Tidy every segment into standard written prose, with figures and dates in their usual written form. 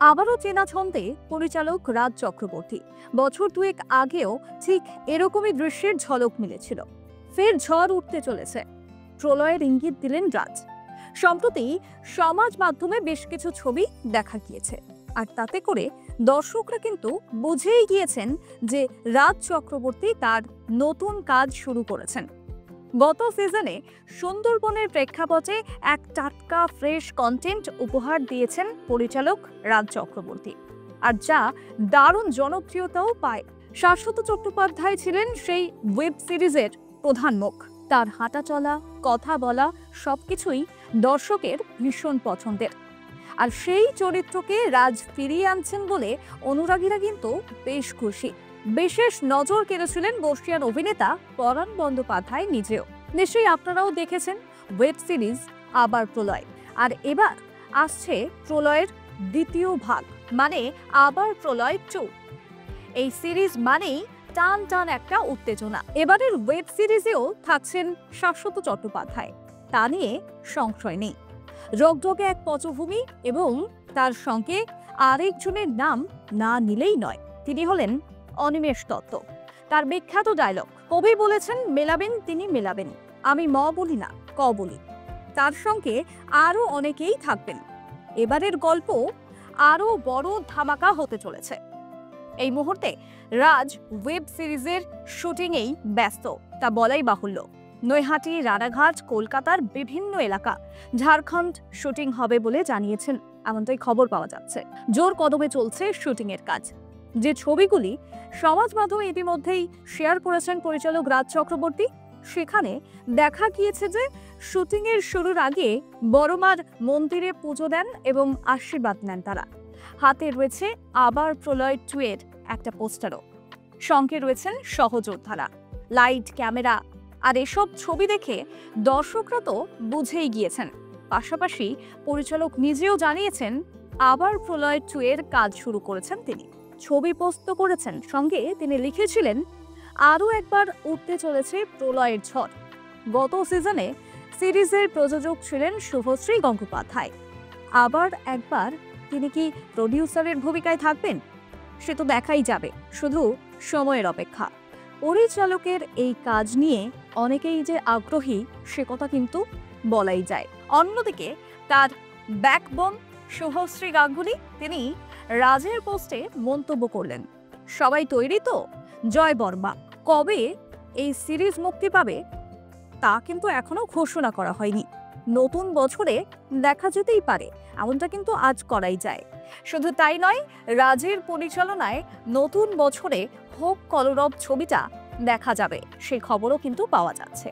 আবারও চেনা ছন্দে পরিচালক রাজ চক্রবর্তী। বছর দুয়েক আগেও ঠিক এরকমই দৃশ্যের ঝলক মিলেছিল। ফের ঝড় উঠতে চলেছে, প্রলয়ের ইঙ্গিত দিলেন রাজ। সম্প্রতি সমাজ মাধ্যমে বেশ কিছু ছবি দেখা গিয়েছে, আর তাতে করে দর্শকরা কিন্তু বুঝেই গিয়েছেন যে রাজ চক্রবর্তী তার নতুন কাজ শুরু করেছেন। গত সিজনে সুন্দরবনের প্রেক্ষাপটে এক টাটকা ফ্রেশ কন্টেন্ট উপহার দিয়েছেন পরিচালক রাজ চক্রবর্তী, আর যা দারুণ জনপ্রিয়তাও পায়। শাশ্বত চট্টোপাধ্যায় ছিলেন সেই ওয়েব সিরিজের প্রধান মুখ। তার হাঁটা চলা, কথা বলা সবকিছুই দর্শকের ভীষণ পছন্দের, আর সেই চরিত্রকে রাজ ফিরিয়ে আনছেন বলে অনুরাগীরা কিন্তু বেশ খুশি। বিশেষ নজর কেড়েছিলেন বর্ষিয়ান অভিনেতা পরাণ বন্দ্যোপাধ্যায় নিজেও। নিশ্চয়ই আপনারাও দেখেছেন ওয়েব সিরিজ আবার প্রলয়, আর এবার আসছে প্রলয়ের দ্বিতীয় ভাগ, মানে আবার প্রলয় 2। এই সিরিজ মানেই টান টান একটা উত্তেজনা। এবারের ওয়েব সিরিজেও থাকছেন শাশ্বত চট্টোপাধ্যায়, তা নিয়ে সংশয় নেই। রগডগে এক পটভূমি এবং তার সঙ্গে আরেকজনের নাম না নিলেই নয়, তিনি হলেন অনিমেষ দত্ত। তার বিখ্যাত ডায়লগ, কবি বলেছেন মেলাবেন তিনি মেলাবেন, আমি ম বলি না ক বলি। তার সঙ্গে আরো অনেকেই থাকবেন। এবারের গল্প আরো বড় ধামাকা হতে চলেছে। এই মুহূর্তে রাজ ওয়েব সিরিজের শুটিংয়েই ব্যস্ত, তা বলাই বাহুল্য। নৈহাটি, রানাঘাট, কলকাতার বিভিন্ন এলাকা, ঝাড়খণ্ড শুটিং হবে বলে জানিয়েছেন, এমনটাই খবর পাওয়া যাচ্ছে। জোর কদমে চলছে শুটিং এর কাজ। যে ছবিগুলি সমাজ মাধ্যমে ইতিমধ্যেই শেয়ার করেছেন পরিচালক রাজ চক্রবর্তী, সেখানে দেখা গিয়েছে যে শুটিং এর শুরুর আগে বড়মার মন্দিরে পুজো দেন এবং আশীর্বাদ নেন তারা। হাতে রয়েছে আবার প্রলয় 2 এর একটা পোস্টারও। সঙ্গে রয়েছেন সহযোদ্ধারা, লাইট, ক্যামেরা। আর এসব ছবি দেখে দর্শকরা তো বুঝেই গিয়েছেন। পাশাপাশি পরিচালক নিজেও জানিয়েছেন আবার প্রলয় 2 এর কাজ শুরু করেছেন তিনি। ছবি পোস্ট করেছেন, সঙ্গে তিনি লিখেছিলেন আরও একবার উঠতে চলেছে প্রলয়ের ঝড়। গত সিজনে সিরিজের প্রযোজক ছিলেন শুভশ্রী গঙ্গোপাধ্যায়। আবার একবার তিনি কি প্রডিউসারের ভূমিকায় থাকবেন, সে তো দেখাই যাবে, শুধু সময়ের অপেক্ষা। পরিচালকের এই কাজ নিয়ে অনেকেই যে আগ্রহী, সে কথা কিন্তু বলাই যায়। অন্যদিকে তার ব্যাকবোন শুভশ্রী গাঙ্গুলি, তিনি রাজের পোস্টে মন্তব্য করলেন, সবাই তৈরি তো, জয় বর্মা। কবে এই সিরিজ মুক্তি পাবে তা কিন্তু এখনো ঘোষণা করা হয়নি। নতুন বছরে দেখা যেতেই পারে, এমনটা কিন্তু আজ করাই যায়। শুধু তাই নয়, রাজের পরিচালনায় নতুন বছরে হোক কলরব ছবিটা দেখা যাবে, সেই খবরও কিন্তু পাওয়া যাচ্ছে।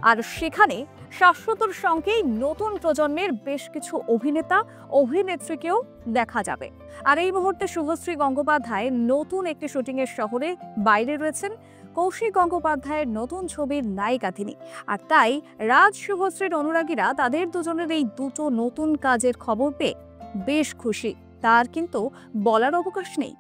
আর সেখানে শাশ্বতর সঙ্গেই নতুন প্রজন্মের বেশ কিছু অভিনেতা অভিনেত্রীকেও দেখা যাবে। আর এই মুহূর্তে শুভশ্রী গঙ্গোপাধ্যায় নতুন একটি শুটিংয়ের শহরে বাইরে রয়েছেন। কৌশিক গঙ্গোপাধ্যায়ের নতুন ছবির নায়িকা তিনি, আর তাই রাজ শুভশ্রীর অনুরাগীরা তাদের দুজনের এই দুটো নতুন কাজের খবর পেয়ে বেশ খুশি। তার কিন্তু বলার অবকাশ নেই।